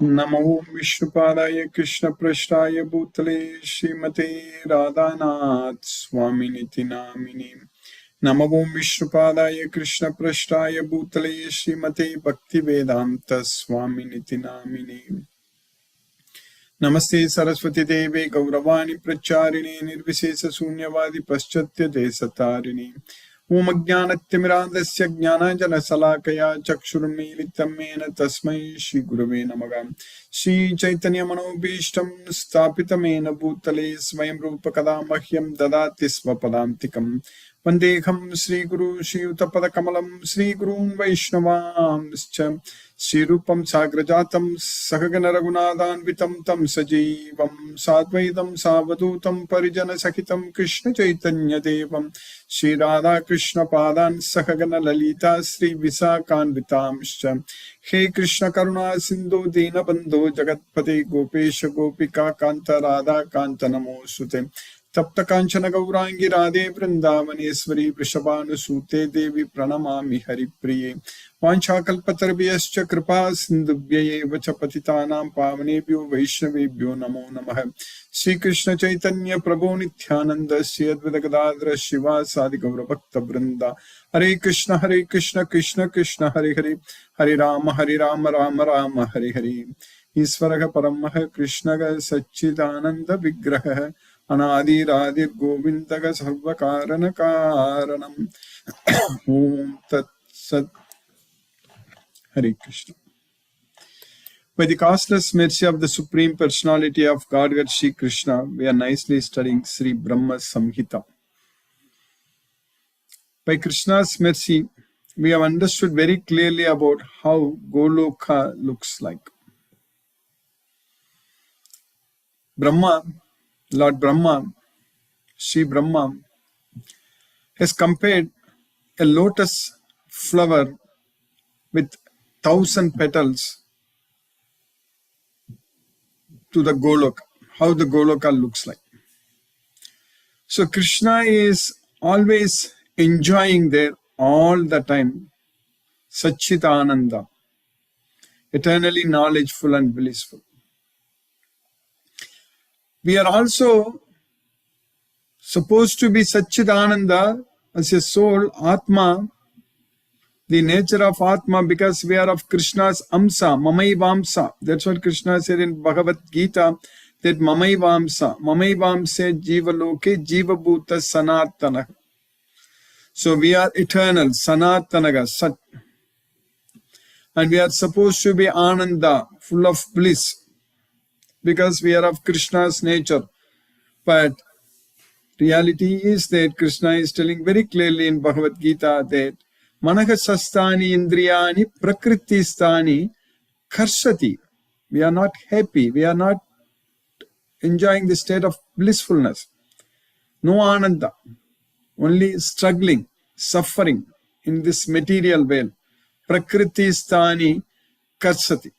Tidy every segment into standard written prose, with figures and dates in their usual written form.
Namo Vishnupadaya Krishna Prashtaya Bhutale Srimate Radhanath Swaminiti Namini. Namo Vishnupadaya Krishna Prashtaya Bhutale Srimate Bhaktivedanta Swaminiti Namini. Namaste Saraswati Devi Gauravani Pracharini Nirvisesa Sunyavadi Paschatya Desatarini. Om Ajnanatymirandasya Jnananjana Salakaya Chakshurmilitam Mena Tasmai Shri Gurave Namaha. Shri Chaitanya Manobhishtam Stapitam Mena Bhutale Swayam Rupa Kadamahyam Dadati Svapadantikam. Vandeham Sri Guru Shri Uttapada Kamalam Sri Gurun Vaishnavamscha. Shri Rupam Sagrajatam Sakagana Raghunadanvitam Tam Sajivam Sadvaidam Savadutam Parijana Sakitam Krishna Chaitanya Devam Shri Radha Krishna Padan Sakagana Lalita Sri Visakanvitamscha. He Krishna Karuna Sindhu Dina Bandhu Jagatpate Gopesha Gopika Kanta Radha Kanta Namosute. Tapta Kanchana Gaurangi Radhe Vrindavaneshwari Vrishabhanusute Devi Pranamami Haripriye. Vanchakalpatarviyascha kripa sindhubhyaye vacha patitanam pavanebhyo vaishnavebhyo namo namaha. Sri Krishna Chaitanya Prabhu Nityananda Sri Advaita Gadadhara Shiva Sadi Gaura Bhakta Vrinda. Hare Krishna Krishna Krishna Hare Hare Hare Rama Rama Rama Hare Hare. Isvaraha Paramaha Krishnaga Satchidananda Vigraha Anadi Radhir Govindaga Sarva Karana Karanam. Om Tat Sat. Hare Krishna. By the costless mercy of the Supreme Personality of Godhead Sri Krishna, we are nicely studying Sri Brahma Samhita. By Krishna's mercy, we have understood very clearly about how Goloka looks like. Brahma, Lord Brahma, Sri Brahma, has compared a lotus flower with 1,000 petals to the Goloka, how the Goloka looks like. So Krishna is always enjoying there all the time, Satchitananda, eternally knowledgeful and blissful. We are also supposed to be Satchitananda as a soul, Atma, the nature of Atma, because we are of Krishna's Amsa, Mamaivamsa. That's what Krishna said in Bhagavad Gita, that Mamaivamsa, Mamaivamsa Jiva Loke, Jiva Bhuta Sanatana. So we are eternal, Sanatanaga, Sat. And we are supposed to be Ananda, full of bliss, because we are of Krishna's nature. But reality is that Krishna is telling very clearly in Bhagavad Gita that Manaha sastani indriyani prakriti karsati. We are not happy. We are not enjoying the state of blissfulness. No ananda. Only struggling, suffering in this material world. Prakriti karsati.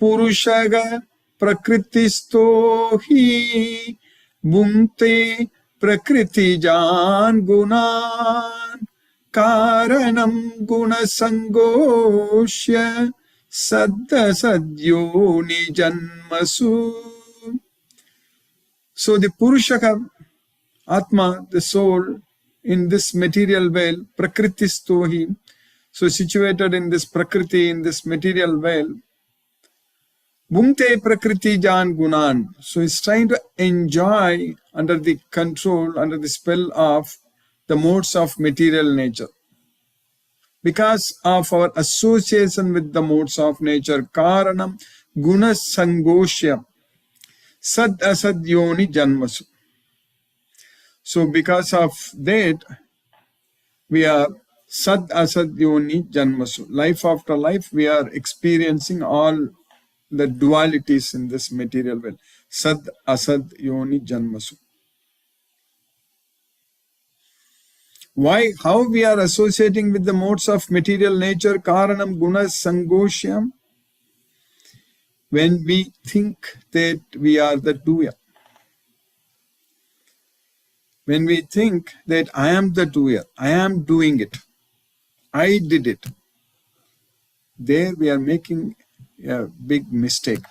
Purushaga prakritistohi bhunte Prakriti jan gunan karanam guna sangoshya saddha sadyoni janmasu. So the Purushaka, Atma, the soul in this material world, Prakritistohi, so situated in this Prakriti, in this material world, Bhunte Prakriti Jan Gunan. So he's trying to enjoy under the control, under the spell of the modes of material nature. Because of our association with the modes of nature, Karanam Guna Sangoshya Sad Asad Yoni Janmasu. So because of that, we are Sad Asad Yoni Janmasu. Life after life, we are experiencing all the dualities in this material world. Sad, Asad, Yoni, Janmasu. Why? How we are associating with the modes of material nature? Karanam, Guna, Sangoshyam. When we think that we are the doer. When we think that I am the doer, I am doing it, I did it, there we are making a big mistake.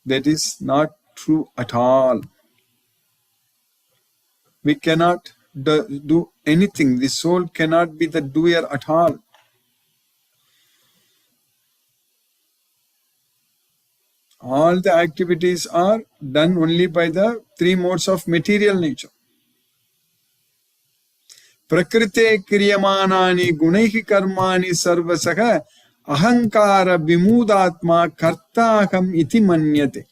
That is not true at all. We cannot do anything. The soul cannot be the doer at all. All the activities are done only by the three modes of material nature. Prakrite kriyamanani gunaihi karmani sarvasaha ahankara vimudatma kartaham iti manyate.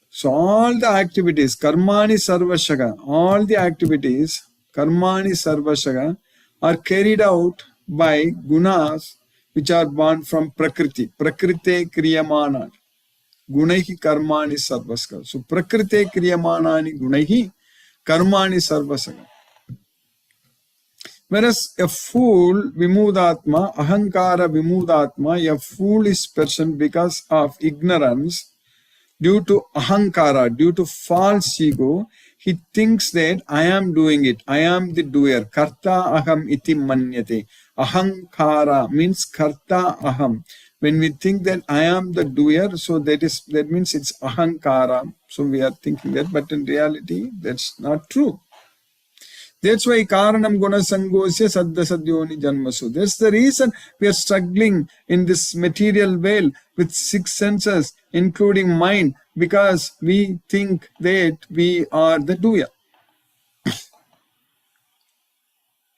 So all the activities, karmani sarvashaga, all the activities, karmani sarvashaga, are carried out by gunas which are born from prakriti. Prakrite kriyamana. Gunaihi karmani sarvasaga. So prakrite kriyamanani gunaihi karmani sarvasaga. Whereas a fool, vimudatma, ahankara vimudatma, a foolish person because of ignorance, due to ahankara, due to false ego, he thinks that I am doing it, I am the doer. Karta aham iti manyate. Ahankara means karta aham. When we think that I am the doer, so that means it's ahankara. So we are thinking that, but in reality, that's not true. That's why karanam guna sangosya saddha sadyoni janmasu. That's the reason we are struggling in this material veil with six senses, including mind, because we think that we are the doer.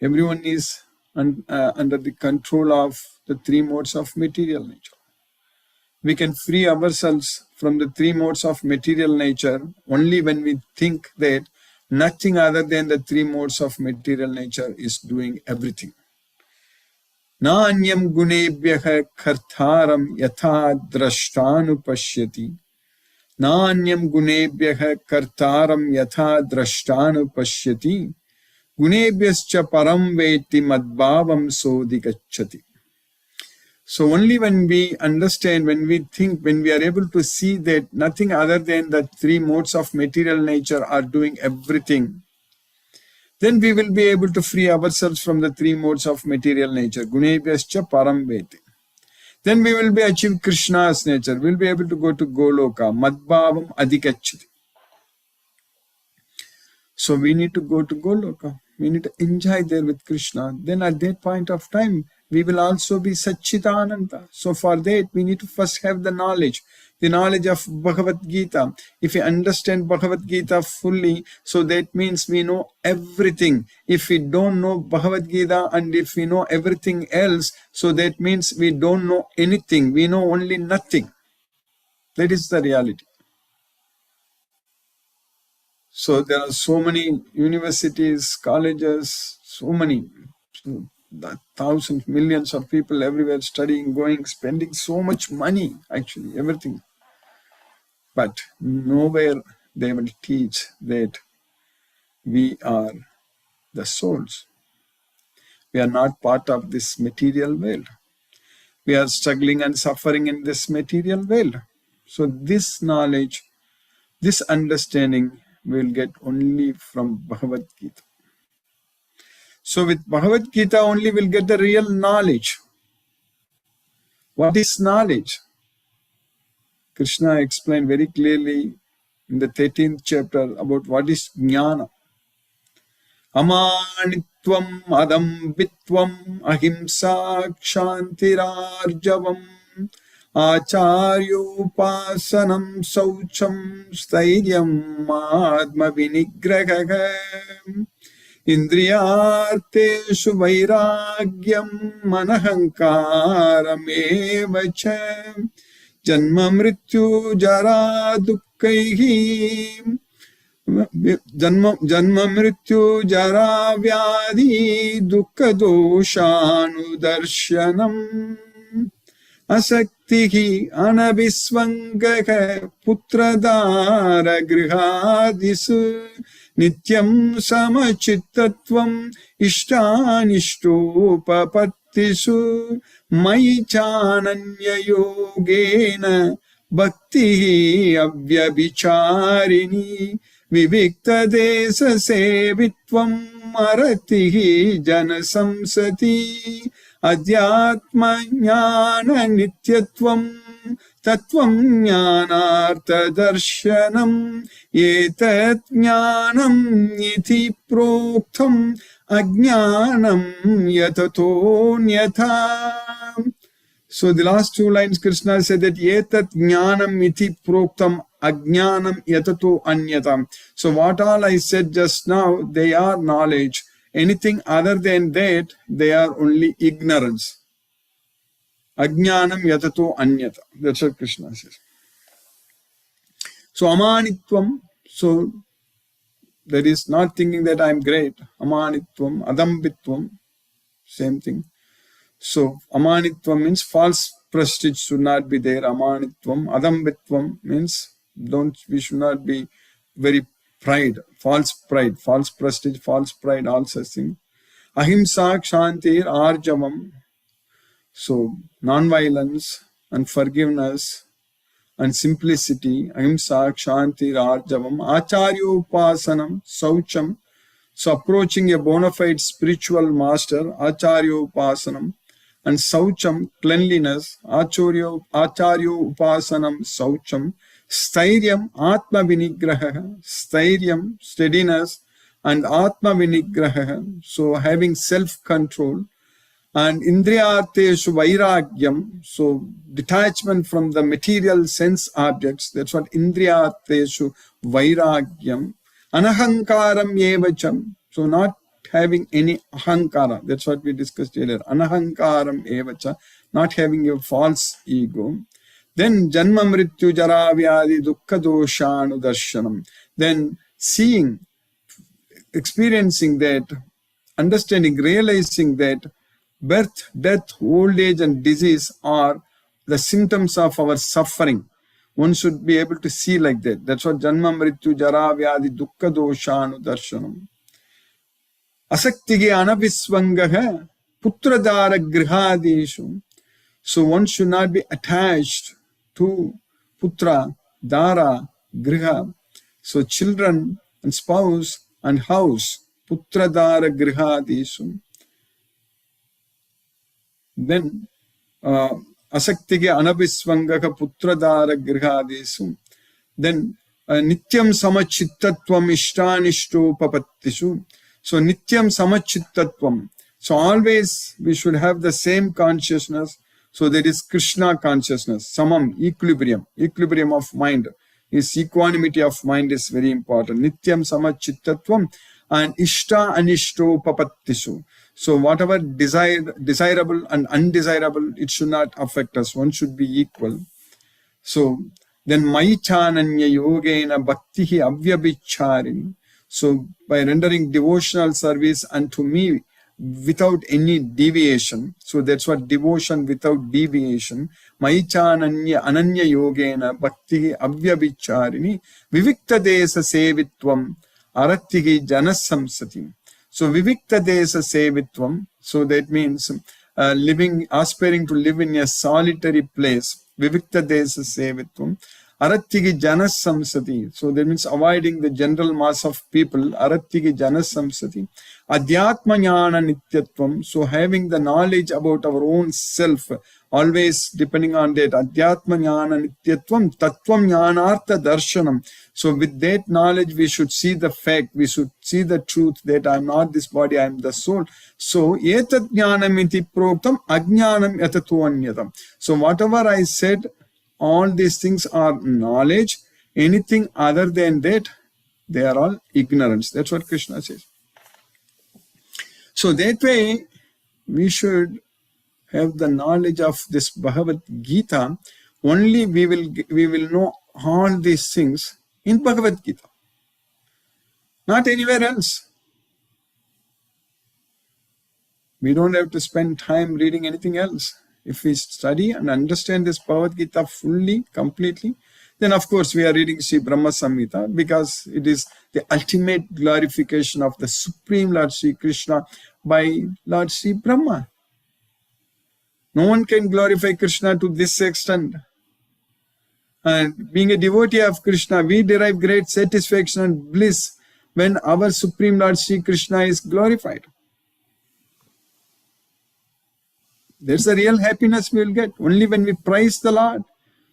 Everyone is under the control of the three modes of material nature. We can free ourselves from the three modes of material nature only when we think that nothing other than the three modes of material nature is doing everything. Na anyam gunebhyaha kartaram yatha drashtanu pashyati. Na anyam gunebhyaha kartaram yatha drashtanu pashyati. Gunebhyascha param veti madbhavam sodhikachati. So only when we understand, when we think, when we are able to see that nothing other than the three modes of material nature are doing everything, then we will be able to free ourselves from the three modes of material nature. Gunebhyascha param veti. Then we will be achieve Krishna's nature. We will be able to go to Goloka. Madbhavam adhikachati. So we need to go to Goloka. We need to enjoy there with Krishna. Then at that point of time, we will also be Satchitananda. So for that, we need to first have the knowledge of Bhagavad Gita. If we understand Bhagavad Gita fully, so that means we know everything. If we don't know Bhagavad Gita and if we know everything else, so that means we don't know anything. We know only nothing. That is the reality. So there are so many universities, colleges, so many, thousands, millions of people everywhere studying, going, spending so much money, actually, everything. But nowhere they will teach that we are the souls. We are not part of this material world. We are struggling and suffering in this material world. So this knowledge, this understanding, we will get only from Bhagavad Gita. So with Bhagavad Gita only we'll get the real knowledge. What is knowledge? Krishna explained very clearly in the 13th chapter about what is jnana. Amanitvam adambitvam ahimsa kshantirarjavam acharyopasanam saucham stairyam adma vinigraham indriyarteshu vairagyam manahankarameva janma mrityu jara dukkaihi janma mrityu jara vyadhi dukkha doshanudarshanam asaktihi anabhisvangaha putradara grihadisu nityam samachittatvam ishtanishtopapattisu mai chananya yogena bhakti avyabhicharini vivikta desa sevitvam aratihi jana samsati adhyatma jnana nityatvam tattvam jnanartha darshanam etat jnanam iti proktam ajnanam yatato nyatha. So the last two lines Krishna said that etat jnanam iti proktam ajnanam yatato anyatam. So what all I said just now, they are knowledge. Anything other than that, they are only ignorance. Ajnanam yatato anyata. That's what Krishna says. So amanitvam, so that is not thinking that I am great. Amanitvam, adambitvam, same thing. So amanitvam means false prestige should not be there. Amanitvam, adambitvam means we should not be very false prestige, false pride, all such things. Ahimsa, kshantir, arjavam. So non-violence and forgiveness and simplicity. Ahimsa, kshantir, arjavam. Acharyopasanam, saucham. So approaching a bona fide spiritual master, acharyopasanam. And saucham, cleanliness, acharyo upasanam, saucham, stairyam, atma vinigraha, stairyam, steadiness, and atma vinigraha, so having self-control, and indriyarteshu vairagyam, so detachment from the material sense objects, that's what indriyarteshu vairagyam, anahankaram evacham, so not having any ahankara, that's what we discussed earlier, anahankaram evacha, not having a false ego. Then janma mrityu jara vyadi dukkha doshanu darshanam, then seeing, experiencing that, understanding, realizing that birth, death, old age and disease are the symptoms of our suffering. One should be able to see like that. That's what janma mrityu jara vyadi dukkha doshanu darshanam. Asaktige anavisvangaha putradara grihadeshu. So one should not be attached to putra, dara, griha. So children and spouse and house. Putradara grihadeshu. Then asaktige anavisvangaha putradara grihadeshu. Then nityam samachittatvam ishtanishto papattishu. So nityam samachittatvam. So always we should have the same consciousness. So that is Krishna consciousness. Samam, equilibrium of mind. Is equanimity of mind is very important. Nityam samachittatvam and ishta anishto papattishu. So whatever desirable and undesirable, it should not affect us. One should be equal. So then maichananya yogena bhaktihi avyabhicharini. So by rendering devotional service unto me without any deviation. So that's what devotion without deviation. Maichananya ananya yogena bhakti avyabhicharini vivikta desa sevitvam aratihi janasamsati. So vivikta desa sevitvam. So that means aspiring to live in a solitary place. Vivikta desa sevitvam. Arattigi janas samsati. So that means avoiding the general mass of people. Arattigi janas samsati. Adhyatma jnana nityatvam. So having the knowledge about our own self, always depending on that. Adhyatma jnana nityatvam. Tattvam jnanartha darshanam. So with that knowledge, we should see the fact, we should see the truth that I am not this body, I am the soul. So etat jnanam iti proktam ajnanam yatato anyatam. So whatever I said, all these things are knowledge. Anything other than that, they are all ignorance. That's what Krishna says. So that way, we should have the knowledge of this Bhagavad Gita. Only we will know all these things in Bhagavad Gita. Not anywhere else. We don't have to spend time reading anything else. If we study and understand this Bhagavad Gita fully, completely, then of course we are reading Sri Brahma Samhita because it is the ultimate glorification of the Supreme Lord Sri Krishna by Lord Sri Brahma. No one can glorify Krishna to this extent. And being a devotee of Krishna, we derive great satisfaction and bliss when our Supreme Lord Sri Krishna is glorified. There's a real happiness we will get only when we praise the Lord.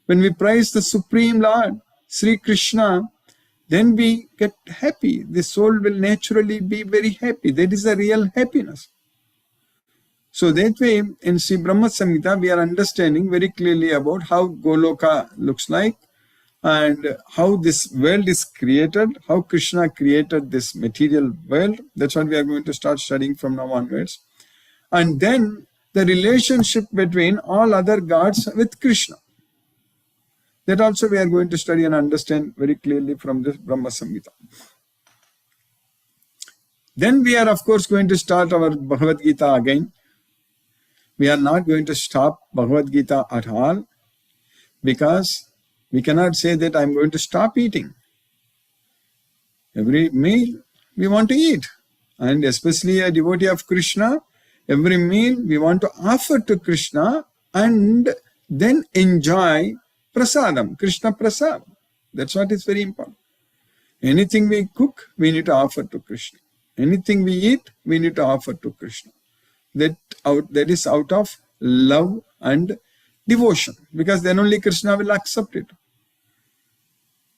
When we praise the Supreme Lord, Sri Krishna, then we get happy. The soul will naturally be very happy. That is a real happiness. So that way, in Sri Brahma Samhita, we are understanding very clearly about how Goloka looks like and how this world is created, how Krishna created this material world. That's what we are going to start studying from now onwards. And then the relationship between all other gods with Krishna. That also we are going to study and understand very clearly from this Brahma Samhita. Then we are of course going to start our Bhagavad Gita again. We are not going to stop Bhagavad Gita at all because we cannot say that I am going to stop eating. Every meal we want to eat, and especially a devotee of Krishna, every meal we want to offer to Krishna and then enjoy prasadam, Krishna prasad. That's what is very important. Anything we cook, we need to offer to Krishna. Anything we eat, we need to offer to Krishna. That is out of love and devotion, because then only Krishna will accept it.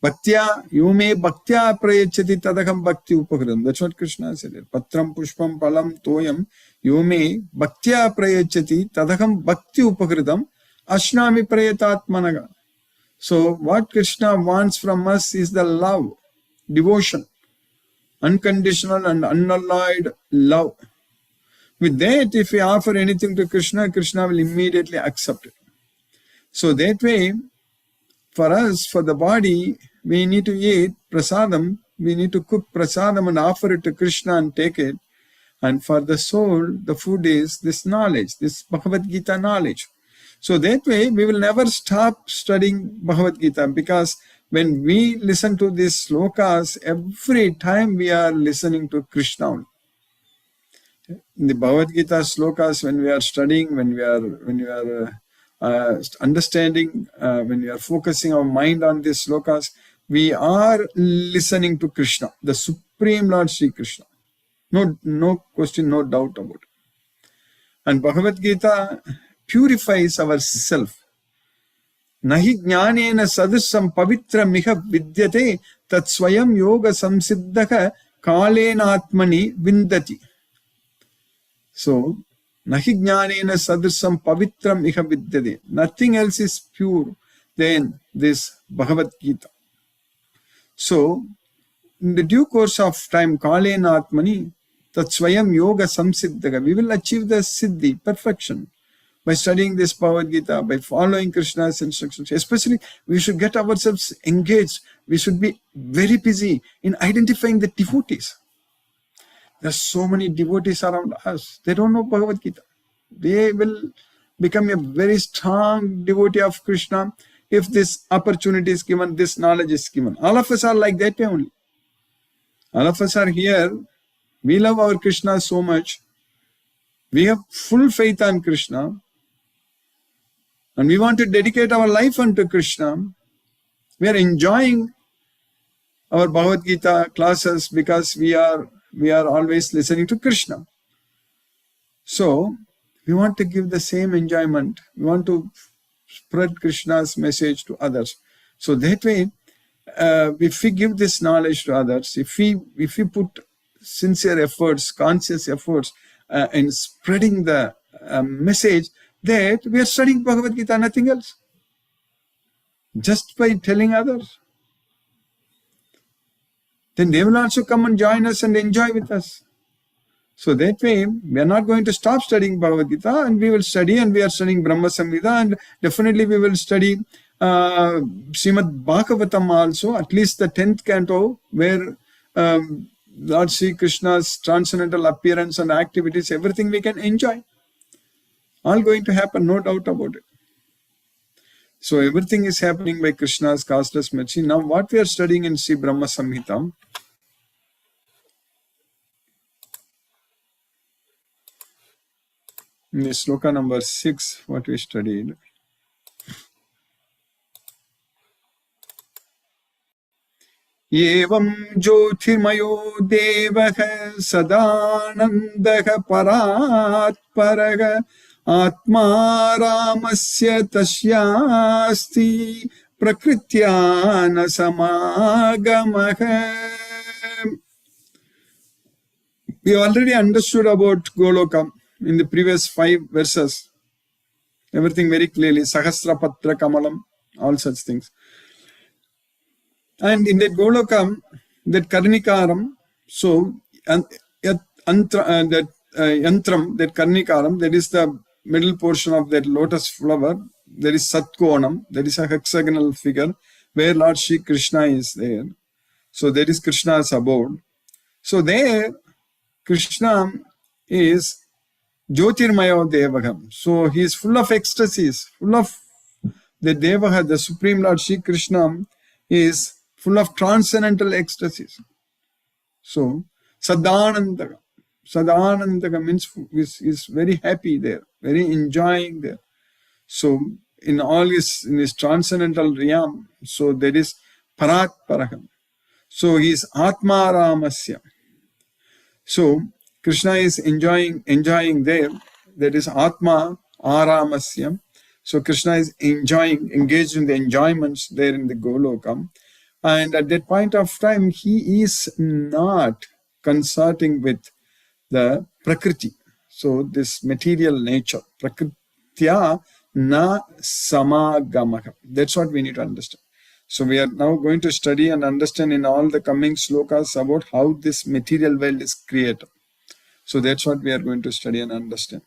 Bhaktya, yume bhaktya prayachati tadakam bhakti upakritam. That's what Krishna said. Patram pushpam palam toyam yume bhaktya prayachati tadakam bhakti upakritam ashnami prayatatmanaga. So what Krishna wants from us is the love, devotion, unconditional and unalloyed love. With that, if we offer anything to Krishna, Krishna will immediately accept it. So that way, for us, for the body, we need to eat prasadam, we need to cook prasadam and offer it to Krishna and take it. And for the soul, the food is this knowledge, this Bhagavad Gita knowledge. So that way, we will never stop studying Bhagavad Gita, because when we listen to these slokas, every time we are listening to Krishna. In the Bhagavad Gita slokas, when we are studying, when we are understanding, when we are focusing our mind on these slokas, we are listening to Krishna, the Supreme Lord Sri Krishna. No question, no doubt about it. And Bhagavad Gita purifies our self. Nahi jnanena sadusam pavitra miha vidyate tat swayam yoga samsiddhaka kalena atmani vindati. So, nahi jnanena sadusam pavitram iha vidyate. Nothing else is pure than this Bhagavad Gita. So, in the due course of time, kalena atmani tat swayam yoga samsiddhaka. We will achieve the siddhi, perfection, by studying this Bhagavad Gita, by following Krishna's instructions. Especially, we should get ourselves engaged. We should be very busy in identifying the devotees. There are so many devotees around us. They don't know Bhagavad Gita. They will become a very strong devotee of Krishna if this opportunity is given, this knowledge is given. All of us are like that way only. All of us are here. We love our Krishna so much. We have full faith on Krishna. And we want to dedicate our life unto Krishna. We are enjoying our Bhagavad Gita classes because we are always listening to Krishna. So, we want to give the same enjoyment. We want to spread Krishna's message to others. So that way, if we give this knowledge to others, if we put sincere efforts, conscious efforts in spreading the message that we are studying Bhagavad Gita, nothing else, just by telling others, then they will also come and join us and enjoy with us. So that way, we are not going to stop studying Bhagavad Gita, and we will study, and we are studying Brahma Samhita, and definitely we will study Srimad Bhagavatam also, at least the 10th canto, where Lord Sri Krishna's transcendental appearance and activities, everything we can enjoy. All going to happen, no doubt about it. So everything is happening by Krishna's causeless mercy. Now what we are studying in Sri Brahma Samhita, in the sloka number 6, what we studied, एवं ज्योतिर्मयो देवः सदानन्दः परात्परः आत्मा रामस्य तस्यास्ति प्रकृत्या न समागमः. We already understood about Goloka in the previous 5 verses. Everything very clearly. Sahasrapatra Kamalam, all such things. And in that Golokam, that Karnikaram, so that Yantram, that Karnikaram, that is the middle portion of that lotus flower. There is Satkonam, that is a hexagonal figure where Lord Shri Krishna is there. So there is Krishna's abode. So there, Krishna is Jyotirmaya Devagam. So he is full of ecstasies, full of the Devaha, the Supreme Lord Shri Krishna is full of transcendental ecstasies. So Sadanandaga. Sadanandaga means is very happy there, very enjoying there. So in all his transcendental realm, so there is Parat Paraham. So he is Atma Ramasya. So Krishna is enjoying there. That is Atma Aramasya. So Krishna is engaged in the enjoyments there in the Golokam. And at that point of time, he is not consorting with the Prakriti. So this material nature, Prakritya na samagamaha. That's what we need to understand. So we are now going to study and understand in all the coming slokas about how this material world is created. So that's what we are going to study and understand.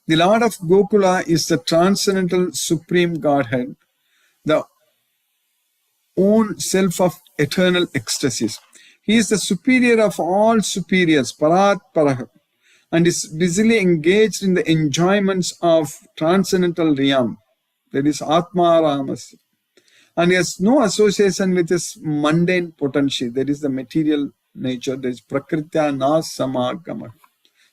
The Lord of Gokula is the transcendental supreme Godhead, the own self of eternal ecstasies. He is the superior of all superiors, Parat Parah, and is busily engaged in the enjoyments of transcendental realm. That is Atma Ramasya. And he has no association with his mundane potency. That is the material nature. That is Prakritya na samagama.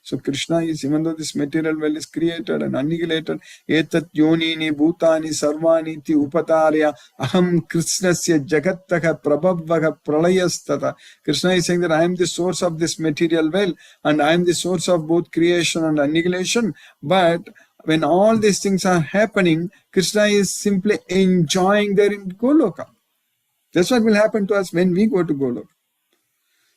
So Krishna is, even though this material world is created and annihilated, etat yonini bhutani sarvani ti upatarya aham krishnasya jagattaha prabhavvaha pralayastata. Krishna is saying that I am the source of this material world and I am the source of both creation and annihilation. But when all these things are happening, Krishna is simply enjoying there in Goloka. That's what will happen to us when we go to Goloka.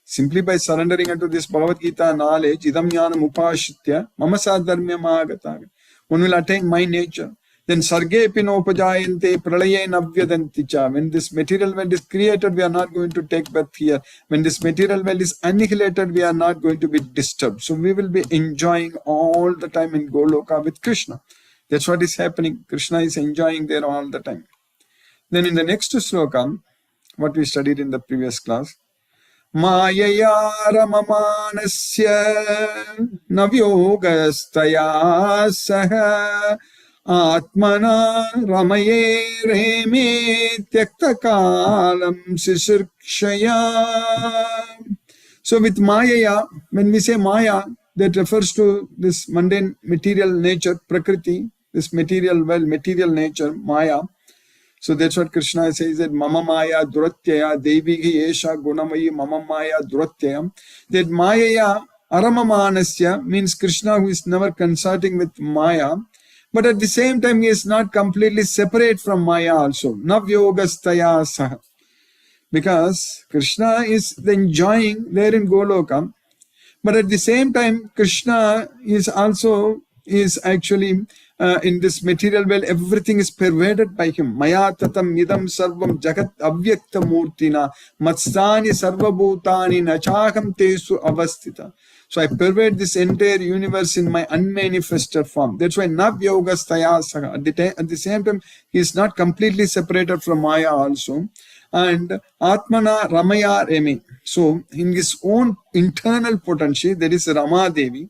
Simply by surrendering unto this Bhagavad Gita knowledge, idam jnanam upashitya mama sadharmyam agataga. One will attain my nature. Then sarge pinopajayante pralaye navyadanticha. When this material world is created, we are not going to take birth here. When this material world is annihilated, we are not going to be disturbed. So we will be enjoying all the time in Goloka with Krishna. That's what is happening. Krishna is enjoying there all the time. Then in the next sloka, what we studied in the previous class, Mayaya ramamanasya navyogastaya saha atmana ramaye reme tyaktakalam sisirkshaya. So with Mayaya, when we say Maya, that refers to this mundane material nature, Prakriti, this material world, material nature, Maya. So that's what Krishna says, that Mama Maya Duratyaya Devi Esha Gunamayi Mama Maya Duratyaya. That Maya Aramamanasya means Krishna who is never consorting with Maya, but at the same time he is not completely separate from Maya also. Navyogastaya Saha. Because Krishna is enjoying there in Goloka, but at the same time Krishna is also actually in this material world, everything is pervaded by him. Maya tatam idam sarvam jagat avyakta murtina matstani sarvabhutani nachaham tesu avastita. So I pervade this entire universe in my unmanifested form. That's why navyogastaya saha. At the same time, he is not completely separated from Maya also. And Atmana Ramaya Remi. So in his own internal potency, there is Rama Devi.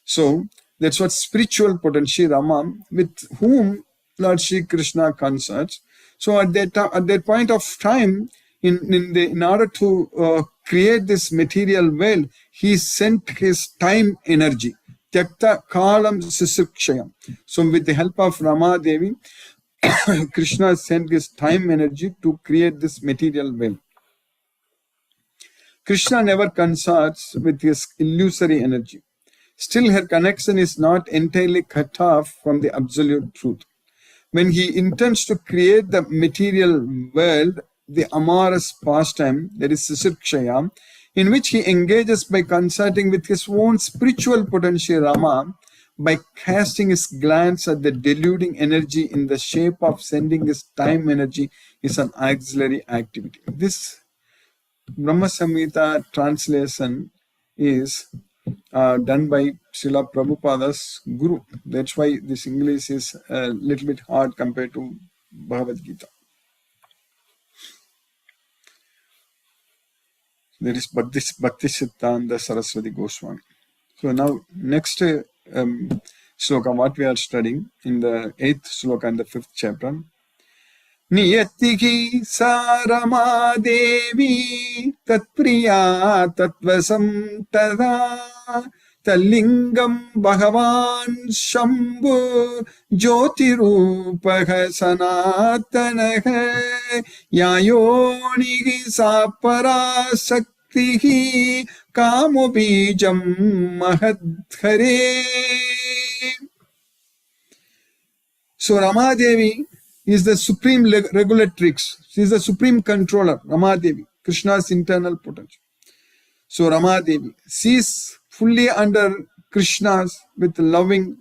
So that's what spiritual potency, Rama, with whom Lord Shri Krishna consorts. So at that point of time, in order to create this material world, he sent his time energy. Tyakta kalam sisukshayam. So with the help of Rama Devi, Krishna sent his time energy to create this material well. Krishna never consorts with his illusory energy. Still, her connection is not entirely cut off from the absolute truth. When he intends to create the material world, the amorous pastime, that is Sisirkshaya, in which he engages by consulting with his own spiritual potential Rama, by casting his glance at the deluding energy in the shape of sending his time energy, is an auxiliary activity. This Brahma Samhita translation is done by Srila Prabhupada's Guru. That's why this English is a little bit hard compared to Bhagavad Gita. There is Bhakti Siddhanta Saraswati Goswami. So now next sloka, what we are studying in the 8th sloka in the 5th chapter. Niyatihi sarama devi tatpriya tatvasam tada talingam bhagavan shambhu jyotirupaha sanatanaha yayonihi saparasaktihi kamobijam mahadhare. So Ramadevi is the supreme regulatrix. She is the supreme controller, Ramadevi, Krishna's internal potential. So Ramadevi, she is fully under Krishna's with loving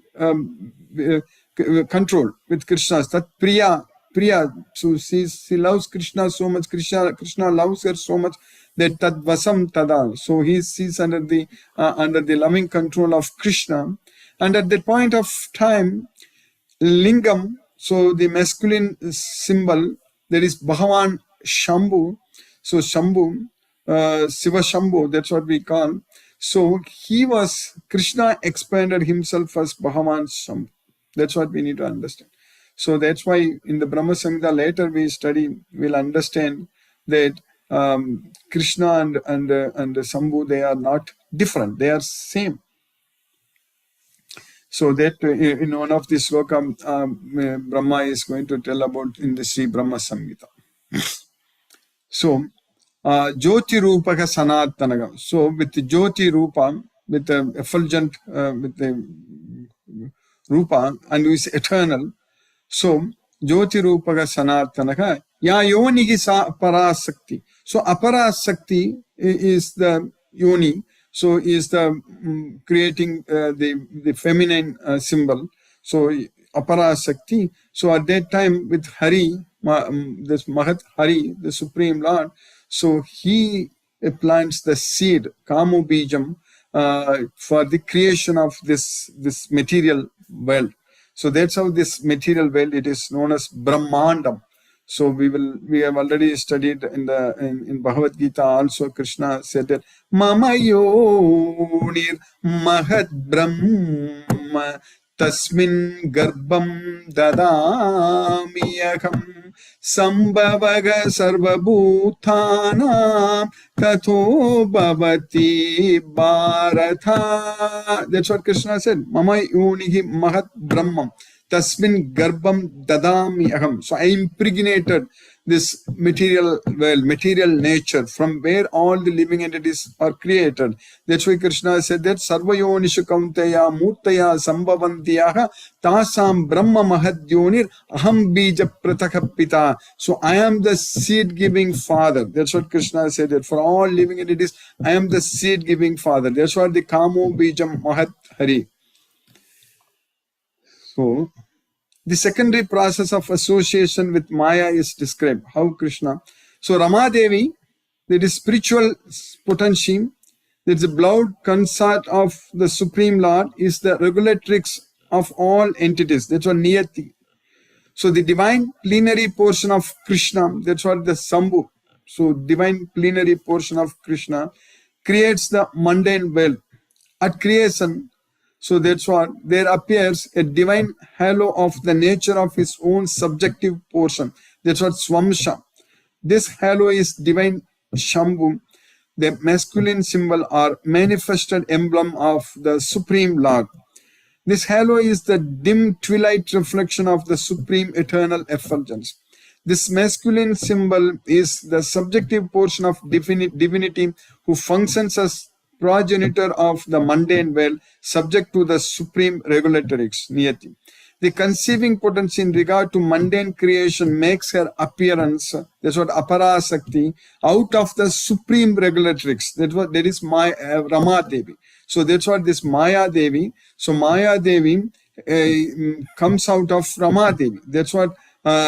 control with Krishna's. That Priya. So she loves Krishna so much. Krishna loves her so much that Tadvasam Tada. So she's under the loving control of Krishna. And at that point of time, Lingam, so the masculine symbol, there is Bhagavan Shambhu. So Shambhu, Shiva Shambhu, that's what we call. So Krishna expanded himself as Bhagavan Shambhu. That's what we need to understand. So that's why in the Brahma Samhita later we'll understand that Krishna and Shambhu, they are not different, they are same. So that in one of the sloka, Brahma is going to tell about in the Sri Brahma Samhita. So, Jyoti Rupaka Sanatanaga. So, with the Jyoti Rupa, with the effulgent, with the Rupa, and is eternal. So, Jyoti Rupaka Sanatanaga, Ya Yonihi Sa Aparasakti. So, Aparasakti is the Yoni. So is the creating the feminine symbol. So Aparasakti. So at that time with Hari, this Mahat Hari, the Supreme Lord, so he plants the seed, Kamu Bijam, for the creation of this material world. So that's how this material world, it is known as Brahmandam. So we have already studied in Bhagavad Gita also. Krishna said that Mama Yonir Mahad Brahma Tasmin Garbham Dadamiyakam Sambhavaga Sarvabhutana Tatho Bhavati Bharata. That's what Krishna said. Mama Yonihi Mahad Brahma Tasmin Garbham Dadami Aham. So I impregnated this material world, material nature, from where all the living entities are created. That's why Krishna said that Sarvayonishu Kaunteya Murtaya Sambhavantiyaha Tasam Brahma Mahadyonir Aham Bija Pratakapita. So I am the seed-giving father. That's what Krishna said, that for all living entities, I am the seed-giving father. That's what the Kamo Bijam Mahat Hari. So, the secondary process of association with Maya is described. How Krishna. So, Ramadevi, that is spiritual potency, that is the blood consort of the Supreme Lord, is the regulatrix of all entities. That's what Niyati. So, the divine plenary portion of Krishna, that's what the Sambhu. So, divine plenary portion of Krishna creates the mundane world. At creation, so that's what there appears a divine halo of the nature of his own subjective portion. That's what Swamsha. This halo is divine Shambhu, the masculine symbol or manifested emblem of the Supreme Lord. This halo is the dim twilight reflection of the supreme eternal effulgence. This masculine symbol is the subjective portion of divinity who functions as progenitor of the mundane world, subject to the supreme regulatrix, niyati. The conceiving potency in regard to mundane creation makes her appearance, that's what aparasakti, out of the supreme regulatrix. That is my Rama Devi. So that's what this Maya Devi. So Maya Devi comes out of Rama Devi. That's what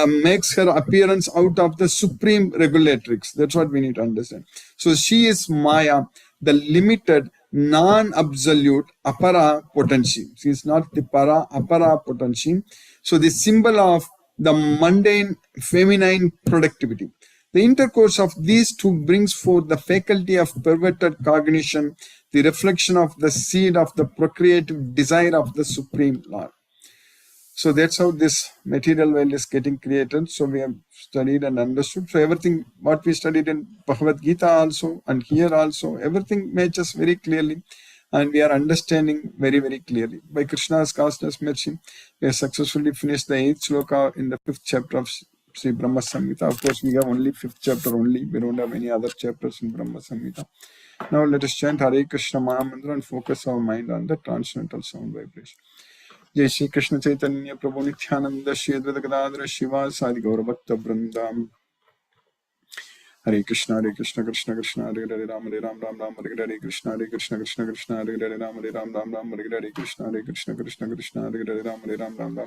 makes her appearance out of the supreme regulatrix. That's what we need to understand. So she is Maya, the limited, non-absolute apara potency. She is not the para, apara potency. So the symbol of the mundane feminine productivity. The intercourse of these two brings forth the faculty of perverted cognition, the reflection of the seed of the procreative desire of the Supreme Lord. So that's how this material world is getting created. So we have studied and understood. So everything what we studied in Bhagavad Gita also and here also, everything matches very clearly. And we are understanding very, very clearly. By Krishna's costless mercy, we have successfully finished the 8th sloka in the 5th chapter of Sri Brahma Samhita. Of course, we have only 5th chapter only. We don't have any other chapters in Brahma Samhita. Now let us chant Hare Krishna Maha Mantra and focus our mind on the transcendental sound vibration. जय श्री कृष्ण चैतन्य प्रभु नित्यानंद श्री अद्वैत गदाधर शिवासादि गौर भक्त वृंदाम हरे कृष्ण कृष्ण कृष्ण हरे हरे राम राम राम हरे कृष्ण कृष्ण कृष्ण हरे हरे राम राम हरे कृष्ण कृष्ण कृष्ण हरे हरे राम राम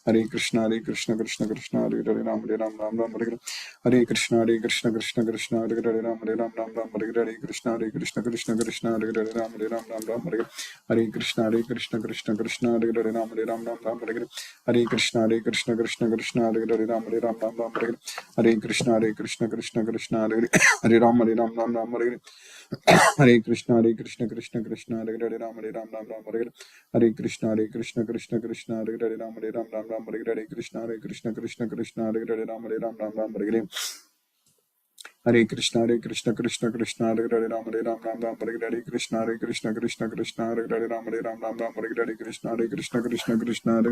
हरे कृष्ण कृष्ण कृष्ण हरे हरे राम राम हरे कृष्ण कृष्ण हरे हरे राम राम हरे कृष्ण कृष्ण कृष्ण हरे हरे राम राम हरे कृष्ण कृष्ण हरे हरे राम राम हरे कृष्ण कृष्ण हरे हरे राम राम हरे कृष्ण कृष्ण कृष्ण हरे राम राम हरे कृष्ण कृष्ण कृष्ण हरे राम हरे कृष्ण कृष्ण हरे राम हरे कृष्ण कृष्ण हरे राम हरे कृष्ण कृष्ण हरे राम हरे कृष्ण कृष्ण हरे राम हरे कृष्ण हरे राम हरे कृष्ण कृष्ण हरे राम हरे कृष्ण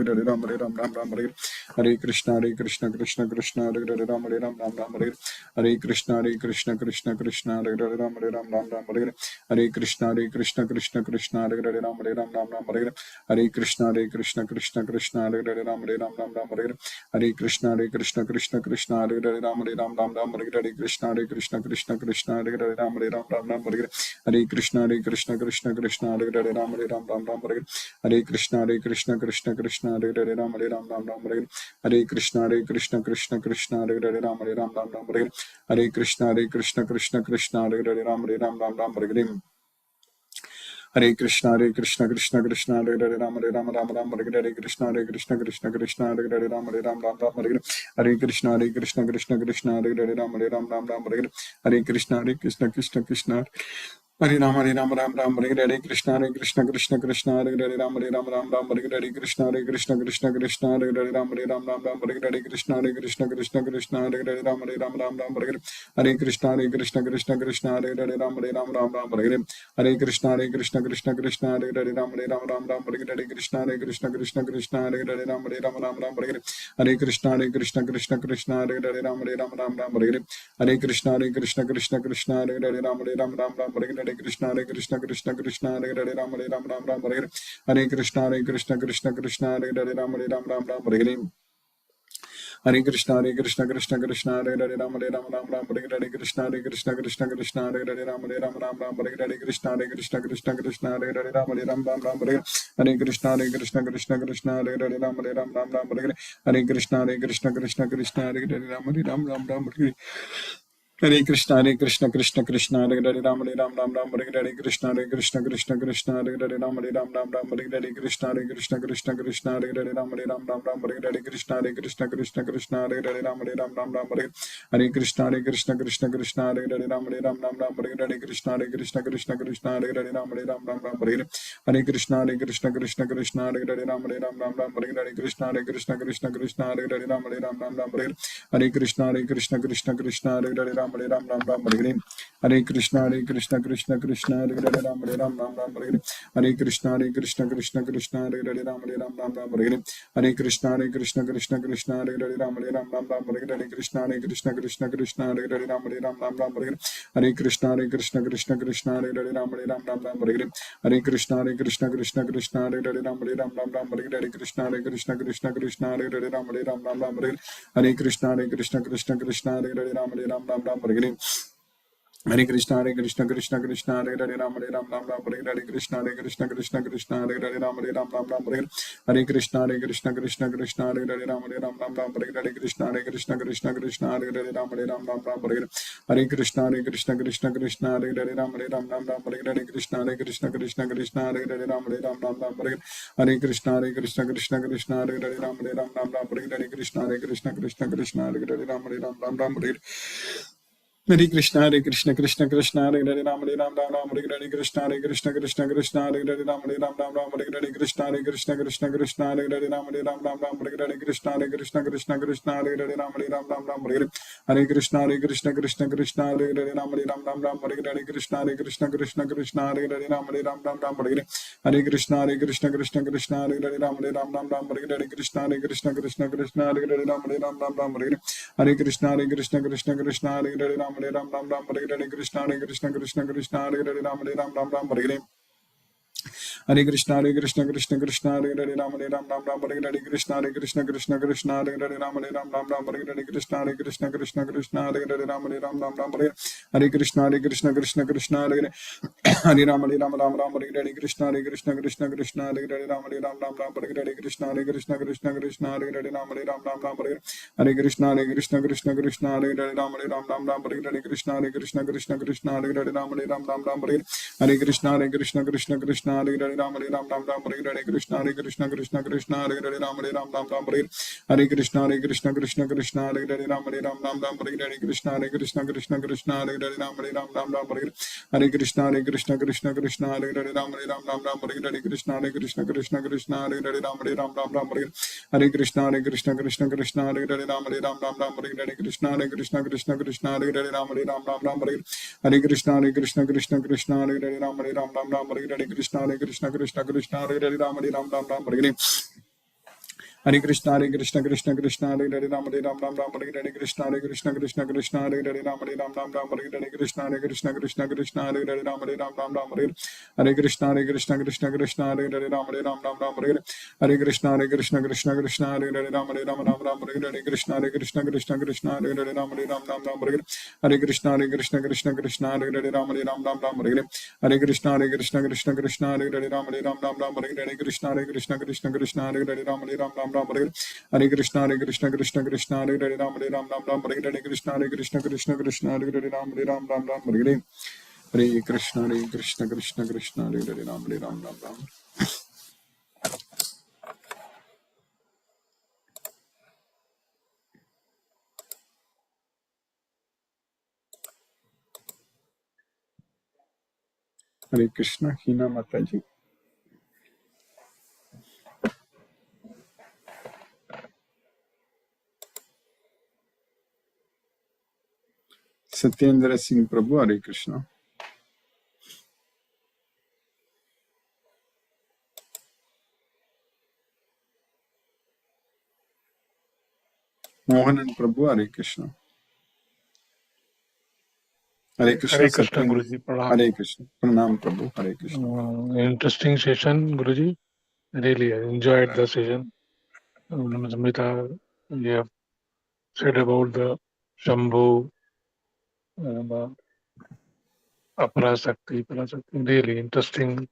हरे राम हरे कृष्ण हरे राम हरे कृष्ण हरे राम हरे कृष्ण हरे राम हरे कृष्ण हरे हरे कृष्ण हरे राम हरे कृष्ण हरे हरे कृष्ण हरे हरे कृष्ण हरे हरे हरे कृष्ण कृष्ण हरे राम हरे कृष्ण हरे कृष्ण हरे हरे कृष्ण हरे राम हरे कृष्ण हरे कृष्ण हरे कृष्ण हरे कृष्ण हरे कृष्ण हरे हरे कृष्ण हरे कृष्ण हरे कृष्ण हरे कृष्ण हरे कृष्ण हरे हरे कृष्ण हरे राम हरे कृष्ण हरे राम हरे कृष्ण हरे कृष्ण हरे राम हरे कृष्ण हरे राम हरे कृष्ण हरे राम हरे कृष्ण हरे कृष्ण हरे राम हरे कृष्ण हरे कृष्ण हरे हरे कृष्ण हरे Krishna Ram Hare Ram Ram Ram Hare Hare. Hare Krishna Krishna Krishna Hare Hare Ram Hare Ram Ram Ram Hare Hare. Hare Krishna Krishna Krishna Hare Hare Ram Hare Ram Ram Ram Hare Hare. Hare Krishna Krishna Krishna Hare Hare Ram Hare Ram Ram Ram Hare Hare. Hare Krishna Krishna Hare Hare Ram Hare Ram Ram Ram Hare Hare. Hare Krishna Krishna Hare Hare Ram Hare Ram Ram Ram Hare Hare. Hare Krishna Krishna Hare Hare Ram Hare Ram Ram Ram Hare Hare. Hare Krishna Krishna Hare Hare Ram Hare Ram Ram Ram Hare Hare. Hare Krishna Krishna Hare Hare Ram Hare Ram Ram Ram Hare Hare. Hare Krishna Krishna Hare Hare Ram Hare Ram Ram Ram Hare Hare. Hare Krishna Krishna Hare Hare Ram Hare Ram Ram Ram Hare Hare. Hare Krishna Krishna Hare Hare Ram Hare Ram Ram Ram Hare Hare. Hare Krishna Krishna Hare Hare Ram Hare Ram Ram Ram Hare Hare. Hare Krishna Krishna Hare Hare Ram Hare Ram Ram Ram Hare Hare. Hare Krishna Krishna Hare Hare Ram Hare Ram Ram Ram Hare Hare. Hare Krishna Krishna Hare Hare Ram Hare Ram Ram Ram Hare Hare. Hare Krishna Krishna Hare Hare Ram Hare Ram Ram Ram Hare Hare. Hare Krishna Krishna Hare Hare Ram Hare Ram Ram Ram Hare Hare. Hare Krishna Krishna Hare Hare Ram Hare Ram Ram Ram Hare Hare. Hare Krishna Krishna Hare Hare Ram Hare Ram Ram Ram Hare Hare. Hare Krishna Krishna Hare Hare Ram Hare Ram Ram Ram Hare Hare. Hare Krishna Krishna Hare Hare Ram Hare Ram Ram Ram Hare Hare. Hare Krishna Krishna Hare Hare Ram Hare Ram Ram Ram Hare Hare. Hare Krishna Krishna Hare Hare Ram Hare Ram Ram Ram Hare Hare. Hare Krishna Krishna Hare Hare Ram Hare Ram Ram Ram Hare Hare. Hare Krishna Krishna Hare Hare Ram Hare Ram Ram Ram Hare Hare. Hare Krishna Krishna Hare Hare Ram Hare Ram Ram Ram Hare Hare. Hare Krishna Krishna Hare Hare Ram Hare Ram Ram Ram Hare Hare. Hare Krishna Krishna Hare Hare Ram Hare Ram Ram Ram Hare Hare. Hare Krishna Krishna Hare Hare Ram Hare Ram Ram Ram Hare Hare. Hare Krishna Krishna Hare Hare Hare Ram Ram Ram Hare Hare. Hare Krishna Krishna Hare Hare Ram Hare Ram Ram Ram Hare Hare. Hare Krishna Krishna Hare Hare Ram Hare Ram Ram Ram Hare Hare. Hare Krishna Krishna Hare Hare Ram Hare Ram Ram Ram Hare Hare. Hare Krishna Krishna Hare Hare Ram Hare Ram Ram Ram Hare Hare. Hare Krishna Krishna Hare Hare Ram Hare Ram Ram Ram Hare Hare. Hare Krishna Krishna Hare Hare Ram Hare Ram Ram Ram Hare Hare. Hare Krishna Krishna Hare Hare Ram Hare Ram Ram Ram Hare Hare. Hare Krishna Krishna Hare Hare Ram Hare Ram Ram Ram Hare Hare. Hare Krishna Krishna Hare Hare Ram Hare Ram Ram Ram Hare Hare. Hare Krishna Krishna Hare Hare Ram Hare Ram Ram Ram Hare Hare. Hare Krishna Krishna Hare Hare Ram Hare Ram Ram Ram Hare Hare. Hare Krishna Krishna Hare Hare Ram Hare Ram Ram Ram Hare Hare. Hare Krishna Krishna Hare Hare Ram Hare Ram Ram Ram Hare Hare. Hare Krishna Krishna Hare Hare Ram Hare Ram Ram Ram Hare Hare. Hare Krishna Krishna Hare Hare Ram Hare Ram Ram Ram Hare Hare. Hare Krishna Krishna Hare Hare Ram Hare Ram Ram Ram Hare Hare. Hare Krishna Krishna Hare Hare Ram Hare Ram Ram Ram Hare Hare. Hare Krishna Krishna Hare Hare Ram Hare Ram Ram Ram Hare Hare. Hare Krishna Krishna Hare Hare Ram Hare Ram Ram Ram Hare Hare. Hare Krishna Krishna Hare Hare Ram Hare Ram Ram Ram Hare Hare. Hare Krishna Krishna Hare Hare Ram Hare Ram Ram Ram Hare Hare. Hare Krishna Krishna Hare Hare Ram Hare Ram Ram Ram Hare Hare. Hare Krishna Krishna Hare Hare Ram Hare Ram Ram Ram Hare Hare. Hare Krishna Krishna Hare Hare Ram Hare Ram Ram Ram Hare Hare. Hare Krishna Krishna Hare Hare Ram Hare Ram Ram Ram Hare Hare. Hare Krishna Krishna Hare Hare Ram Hare Ram Ram Ram. Hare Krishna, Hina Mataji. Satyendra Singh Prabhu, Hare Krishna. Mohanan Prabhu, Hare Krishna. Hare Krishna, Hare Krishna, Guruji. Hare Krishna. Pranam Prabhu, Hare Krishna. Interesting session, Guruji. Really, I enjoyed the session. Samhita, you have said about the Shambhu, Aparasakti, Parasakti. Really interesting.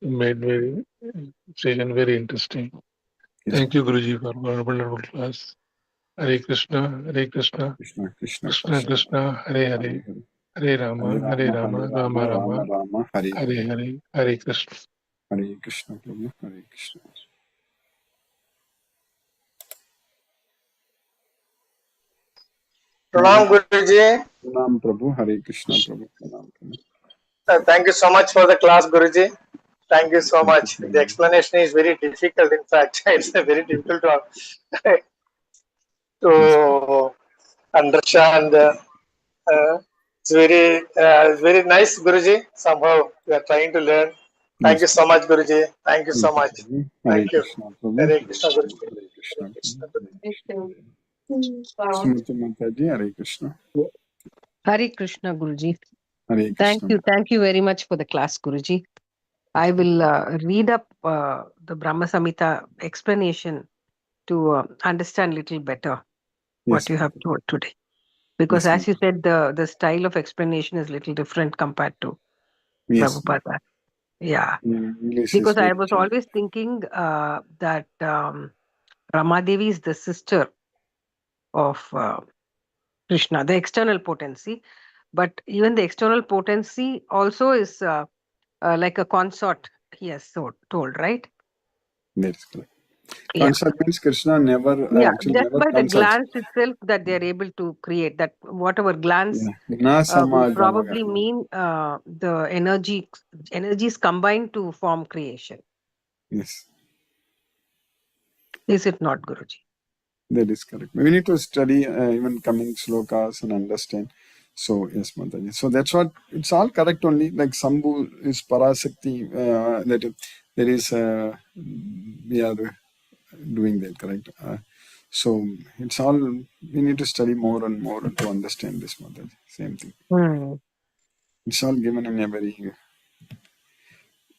Made very session very interesting. Thank you, Guruji, for a wonderful class. Hare Krishna, Hare Krishna, Krishna Krishna, Hare Hare, Hare Rama, Rama Rama, Hare Hare, Hare Krishna. Hare Krishna Prabhu, Hare Krishna. Pranam Guruji. Pranam Prabhu, Hare Krishna Prabhu. Pranam Prabhu. Thank you so much for the class, Guruji. Thank you so much. The explanation is very difficult. In fact, it's very difficult to understand It's very nice, Guruji. Somehow we are trying to learn. Thank you Yes. so much, Guruji. Thank you so much. Hare Thank you. Krishna, Prabhu. Hare Krishna, Guruji. Hare Krishna, Hare Krishna, Prabhu. Guruji. Sumati Mataji, Hare Krishna. Hare Krishna, Guruji. Hare Krishna. Thank you very much for the class, Guruji. I will read up the Brahma Samhita explanation to understand little better what Yes, you have told today. Because Yes, as you said, the style of explanation is little different compared to yes. Prabhupada. Yeah. English is Because I very was clear. always thinking that Ramadevi is the sister of Krishna, the external potency. But even the external potency also is like a consort, he has told, right? That is correct. Yeah. Consort means Krishna never Yeah, actually just never by the consults. glance itself that they are able to create that, whatever glance Na will samagamaga. probably mean the energies combined to form creation. Yes, Is it not, Guruji? that is correct. We need to study even coming slokas and understand. So, yes, Mataji. So, that's what, it's all correct only. Like Sambhu is Parasakti, that is, we are doing that, correct? So, it's all, we need to study more and more to understand this, Mataji. Same thing. It's all given in a very.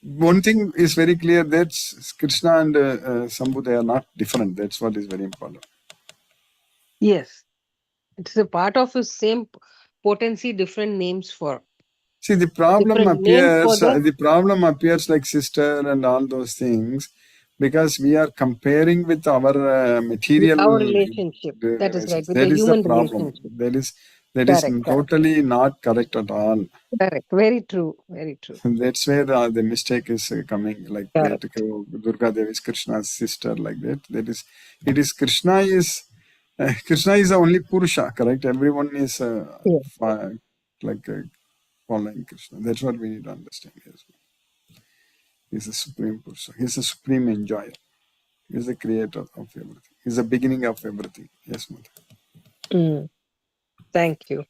One thing is very clear that Krishna and Sambhu, they are not different. That's what is very important. Yes. It's a part of the same potency, different names for. See, the problem Different names for appears. The problem appears like sister and all those things, because we are comparing with our material. Our relationship. That is right. With That the is the human problem. relationship. That is Correct. totally not correct at all. Correct. Very true. Very true. That's where the mistake is coming. Like that, Correct. Durga Devi is Krishna's sister. Like that. That is. It is Krishna is. Krishna is the only Purusha. Correct. Everyone is like. Following Krishna. That's what we need to understand. Yes. He's the supreme Purusha. He's the supreme enjoyer. He's the creator of everything. He's the beginning of everything. Yes, Mother. Thank you.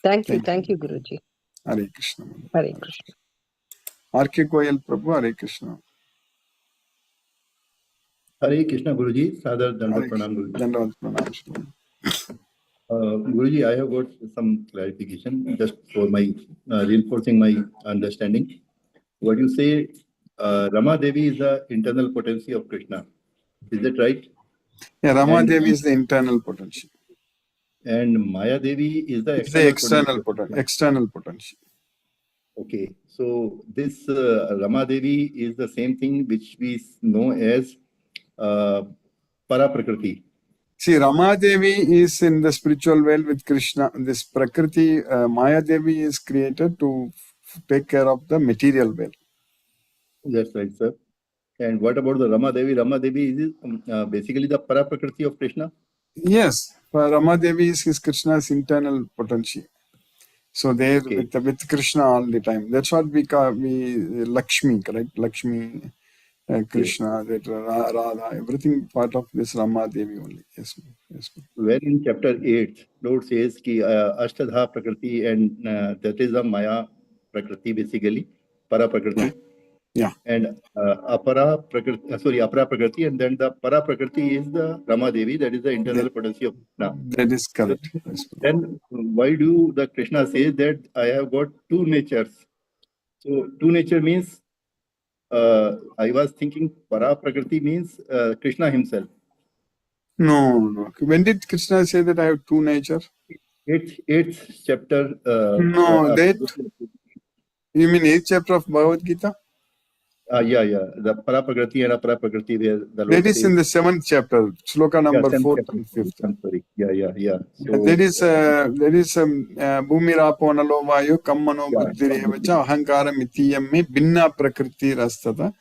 Thank you, Guruji. Hare Krishna, Mother. Hare Krishna. R.K. Koyal Prabhu, Hare Krishna. Hare Krishna, Guruji. Sadar Dandavat Pranam, Guruji. Dandavat Pranam. Guruji, I have got some clarification just for my reinforcing my understanding. What you say, Rama Devi is the internal potency of Krishna. Is that right? Yeah, Rama Devi is the internal potential. And Maya Devi is the external potential. Okay, so this Rama Devi is the same thing which we know as Para Prakriti. See, Rama Devi is in the spiritual world with Krishna. This Prakriti, Maya Devi is created to take care of the material world. That's right, sir. And what about the Rama Devi? Rama Devi is basically the Para Prakriti of Krishna? Yes, Rama Devi is Krishna's internal potential. So they're with Krishna all the time. That's what we call Lakshmi, correct? Lakshmi, Krishna, Radha, everything part of this Rama Devi only. Yes, yes. Where in chapter 8, Lord says ki Ashtadha Prakriti, and that is the Maya Prakriti basically, Para Prakriti. Yeah. And Apara Prakriti, and then the Para Prakriti is the Rama Devi, that is the internal potency of Krishna. That is correct. Then why do the Krishna say that I have got two natures? So two nature means, I was thinking Para Prakriti means Krishna himself. No. When did Krishna say that I have two nature? Eighth chapter. No, that. You mean 8th chapter of Bhagavad Gita? Yeah. The Para Prakriti and Apara Prakriti. That is in the 7th chapter, sloka number 4th and 5th. I'm sorry. Yeah. So, there is Bhumira Ponalo Vayu Kammano Buddhirevacha Ahankara Mitiyam me Binna Prakriti Rastata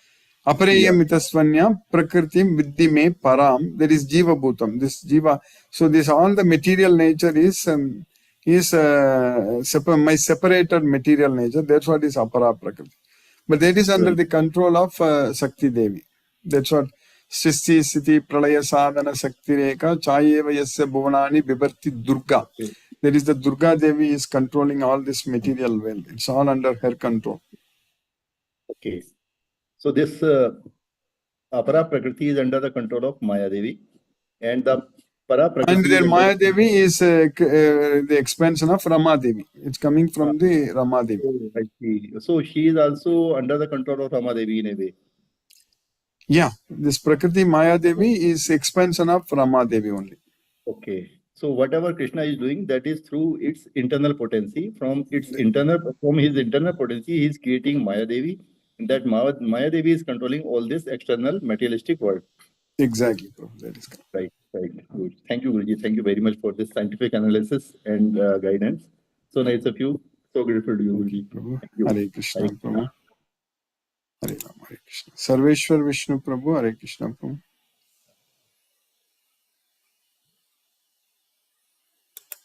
Apareya Mitasvanya Prakriti Viddhi me Param. There is Jiva Bhutam. This Jiva. So this all the material nature is my separated material nature. That's what is Apara Prakriti. But that is under the control of Sakti Devi. That's what Sisti Siti Pralaya Sadhana Sakti Reka Chayeva Yasya Bhuvanani Vibharti Durga. There is the Durga Devi is controlling all this material well. It's all under her control. Okay. So this Apara Prakriti is under the control of Maya Devi, and the Para Prakriti And is their under Maya Devi is the expansion of Rama Devi. It's coming from the Rama Devi. I see. So she is also under the control of Rama Devi in a way. Yeah, this Prakriti Maya Devi is expansion of Rama Devi only. Okay. So whatever Krishna is doing, that is through its internal potency. From his internal potency, he is creating Maya Devi. And that Maya Devi is controlling all this external materialistic world. Exactly, Prabhu. That is correct. Right. Good. Thank you, Guruji. Thank you very much for this scientific analysis and guidance. So nice of you. So grateful to you, Guruji. Prabhu. Thank you. Hare Krishna, Hare Krishna. Prabhu. Hare Rama, Hare Krishna. Sarveshwar Vishnu Prabhu, Hare Krishna, Prabhu.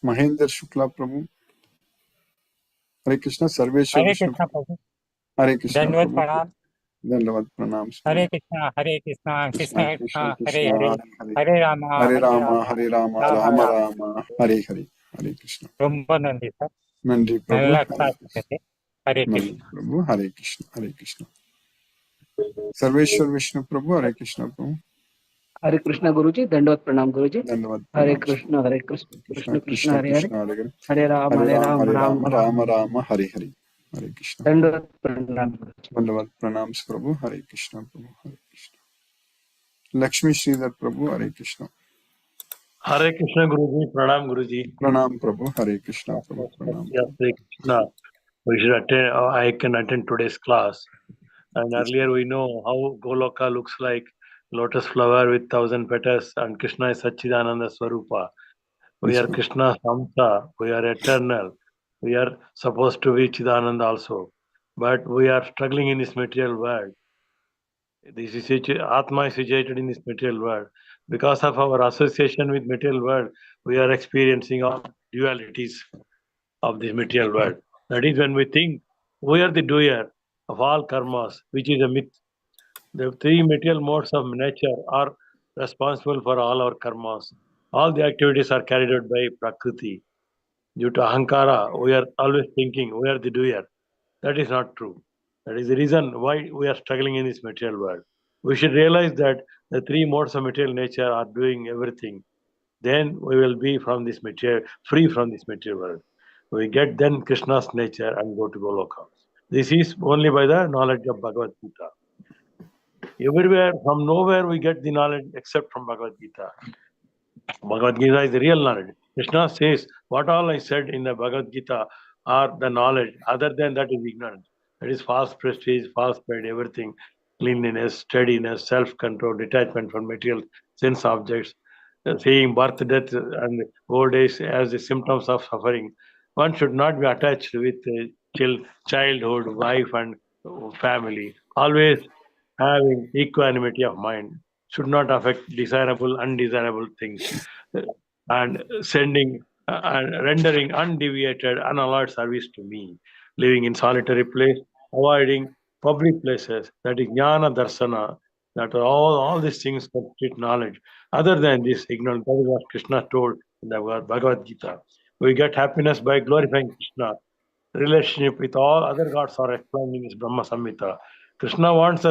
Mahendra Shukla Prabhu. Hare Krishna, Sarveshwar Hare Vishnu. Krishna Prabhu Hare Krishna, दंडवत Prabhu. प्रणाम Dandavad pranams. हरे Krishna Krishna Krishna, Krishna Krishna, हरे Krishna, हरे Hare हरे Ram Hare Rama, Hare Rama, Ram Rama Ram Rama, Hare Hare, Hare Krishna. ரொம்ப நன்றி sir Nandi Prabhu, நல்லா Hare class Krishna. हरे Nandi Krishna Prabhu, Hare Krishna, Hare Krishna. Sarveshwar Vishnu Prabhu, Hare Krishna, Prabhu. हरे कृष्णा गुरुजी, दंडवत प्रणाम गुरुजी। Dandavad हरे pranams. Krishna Krishna Krishna Krishna, Hare Hare, Krishna, Hare Hare. हरे Ram Hare Ram Rama, Ram. Rama Rama, Hare Hare, Hare Krishna. दंडवत प्रणाम गुरुजी। Dandavad pranams, Prabhu, Hare Krishna, Prabhu, Hare Krishna. Lakshmi Sridhar Prabhu, Hare Krishna. Hare Krishna Guruji, Pranam Guruji. Pranam Prabhu, Hare Krishna, Prabhu, Pranam. Yes, Hare Krishna. We should attend. I can attend today's class. And earlier we know how Goloka looks like, lotus flower with 1,000 petals, and Krishna is Sachidananda Swarupa. We Yes, are Prabhu. Krishna Samsa. We are eternal. We are supposed to be Chidananda also, but we are struggling in this material world. This is Atma is situated in this material world. Because of our association with material world, we are experiencing all dualities of this material world. That is when we think we are the doer of all karmas, which is a myth. The three material modes of nature are responsible for all our karmas. All the activities are carried out by Prakriti. Due to Ahankara, we are always thinking we are the doer. That is not true. That is the reason why we are struggling in this material world. We should realize that the three modes of material nature are doing everything. Then we will be from this material, free from this material world. We get then Krishna's nature and go to Goloka. This is only by the knowledge of Bhagavad Gita. Everywhere, from nowhere, we get the knowledge except from Bhagavad Gita. Bhagavad Gita is the real knowledge. Krishna says, what all I said in the Bhagavad Gita are the knowledge. Other than that is ignorance. That is false prestige, false pride, everything. Cleanliness, steadiness, self-control, detachment from material sense objects, seeing birth, death, and old age as the symptoms of suffering. One should not be attached with childhood, wife, and family. Always having equanimity of mind should not affect desirable, undesirable things, and sending and rendering undeviated, unalloyed service to me, living in solitary place, avoiding public places. That is jnana darsana. That all these things constitute knowledge. Other than this, ignorance. That is what Krishna told in the Bhagavad Gita. We get happiness by glorifying Krishna. Relationship with all other gods are explained in this Brahma Samhita. Krishna wants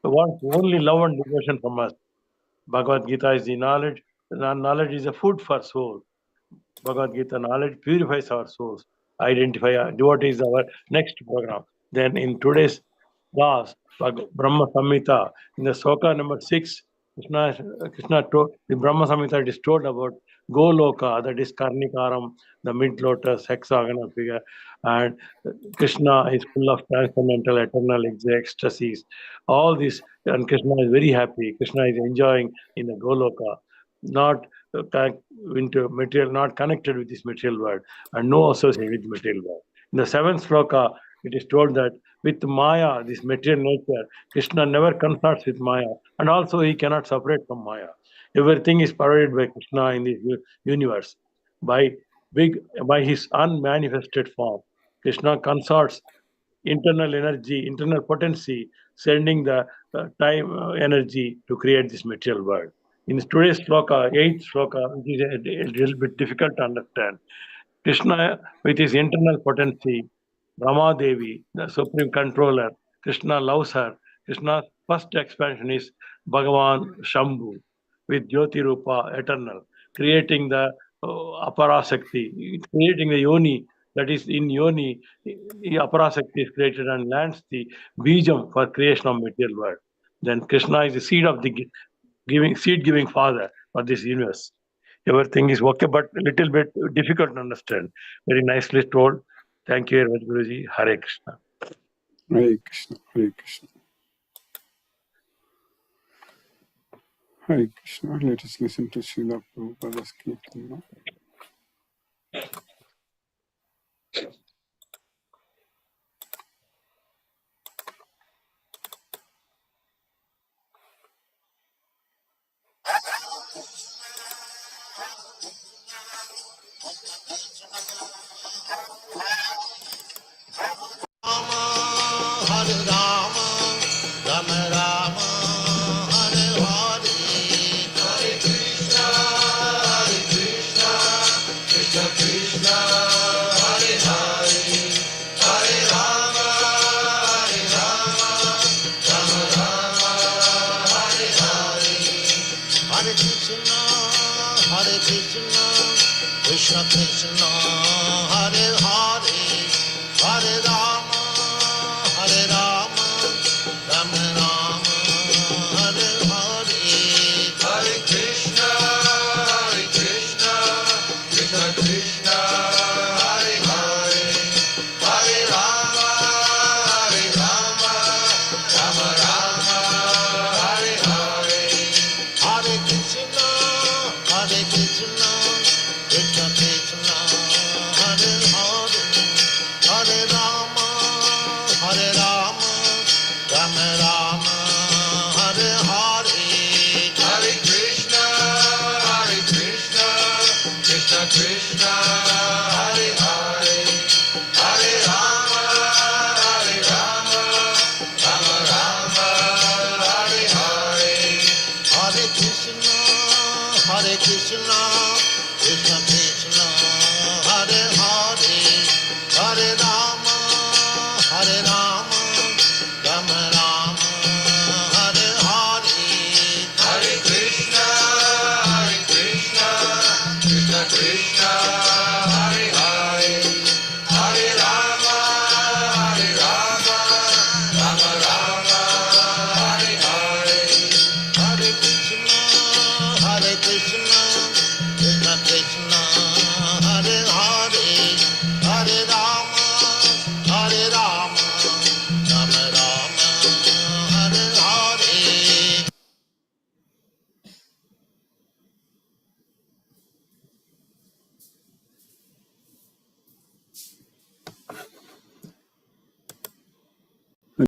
only love and devotion from us. Bhagavad Gita is the knowledge. Knowledge is a food for soul. Bhagavad Gita knowledge purifies our souls. Identify our devotees, our next program. Then in today's class, Brahma Samhita, in the Sloka number 6, Krishna told, the Brahma Samhita, it is told about Goloka, that is Karnikaram, the mid lotus, hexagonal figure, and Krishna is full of transcendental, eternal ecstasies. All this, and Krishna is very happy. Krishna is enjoying in the Goloka, not into material, not connected with this material world, and no association with material world. In the 7th sloka, it is told that with Maya, this material nature, Krishna never consorts with Maya, and also he cannot separate from Maya. Everything is provided by Krishna in this universe by his unmanifested form. Krishna consorts internal energy, internal potency, sending the time energy to create this material world. In today's sloka, 8th sloka, which is a little bit difficult to understand, Krishna, with his internal potency, Rama Devi, the supreme controller, Krishna loves her. Krishna's first expansion is Bhagavan Shambhu with Jyoti Rupa, eternal, creating the Aparasakti, creating the Yoni, that is in Yoni, the Aparasakti is created and lands the Bijam for creation of material world. Then Krishna is the seed of the seed-giving father for this universe. Everything is okay, but a little bit difficult to understand. Very nicely told. Thank you very much, Guruji. Hare Krishna. Hare Krishna, Hare Krishna. Hare Krishna. Let us listen to Srila Prabhupada's Kirtan now. Krishna Krishna, Hare Hare, Hare Rama, Hare Rama, Rama Rama, Hare Hare, Hare Krishna, Krishna Krishna, Hare Hare, Hare Rama, Rama Rama, Hare Hare, Hare Krishna, Krishna Krishna, Hare Hare, Hare Rama, Rama Rama, Hare Hare, Hare Krishna, Krishna Krishna, Hare Hare, Hare Rama, Rama Rama, Hare Hare, Hare Krishna, Krishna Krishna,